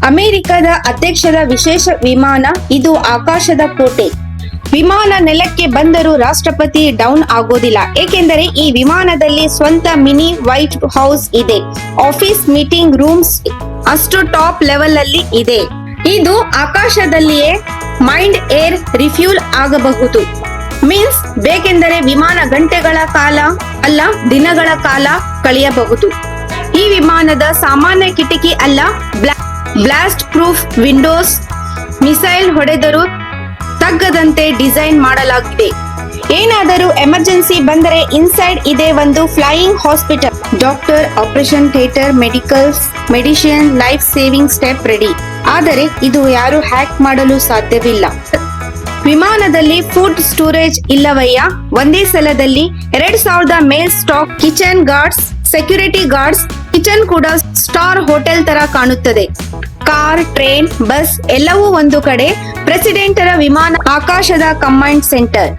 ಅಮೆರಿಕದ ಅಧ್ಯಕ್ಷರ ವಿಶೇಷ ವಿಮಾನ. ಇದು ಆಕಾಶದ ಕೋಟೆ. ವಿಮಾನ ನೆಲಕ್ಕೆ ಬಂದರೂ ರಾಷ್ಟ್ರಪತಿ ಡೌನ್ ಆಗೋದಿಲ್ಲ, ಏಕೆಂದರೆ ಈ ವಿಮಾನದಲ್ಲಿ ಸ್ವಂತ ಮಿನಿ ವೈಟ್ ಹೌಸ್ ಇದೆ. ಆಫೀಸ್ ಮೀಟಿಂಗ್ ರೂಮ್ಸ್ ಅಷ್ಟು ಟಾಪ್ ಲೆವೆಲ್ ಅಲ್ಲಿ ಇದೆ. ಇದು ಆಕಾಶದಲ್ಲಿಯೇ ಮೈಂಡ್ ಏರ್ ರಿಫ್ಯೂಲ್ ಆಗಬಹುದು. ಮೀನ್ಸ್ ಬೇಕೆಂದರೆ ವಿಮಾನ ಗಂಟೆಗಳ ಕಾಲ ಅಲ್ಲ, ದಿನಗಳ ಕಾಲ ಕಳೆಯಬಹುದು. ಈ ವಿಮಾನದ ಸಾಮಾನ್ಯ ಕಿಟಕಿ ಅಲ್ಲ, ಬ್ಲಾಸ್ಟ್ ಪ್ರೂಫ್ ವಿಂಡೋಸ್. ಮಿಸೈಲ್ ಹೊಡೆದರೂ ತಗ್ಗದಂತೆ ಡಿಸೈನ್ ಮಾಡಲಾಗಿದೆ. ಏನಾದರೂ ಎಮರ್ಜೆನ್ಸಿ ಬಂದರೆ ಇನ್ಸೈಡ್ ಇದೆ ಒಂದು flying hospital. Doctor, operation theatre, medicine, life saving step ready. ಆದರೆ ಇದು ಯಾರು ಹ್ಯಾಕ್ ಮಾಡಲು ಸಾಧ್ಯವಿಲ್ಲ. ವಿಮಾನದಲ್ಲಿ ಫುಡ್ ಸ್ಟೋರೇಜ್ ಇಲ್ಲವಯ್ಯ. ಒಂದೇ ಸಲದಲ್ಲಿ 2000 ಮೇಲ್ stock. Kitchen guards, security guards. Kitchen ಕೂಡ ಸ್ಟಾರ್ ಹೋಟೆಲ್ ತರ ಕಾಣುತ್ತದೆ. ಕಾರ್, ಟ್ರೈನ್, ಬಸ್ ಎಲ್ಲವೂ ಒಂದು ಕಡೆ. ಪ್ರೆಸಿಡೆಂಟರ ವಿಮಾನ ಆಕಾಶದ ಕಮಾಂಡ್ ಸೆಂಟರ್.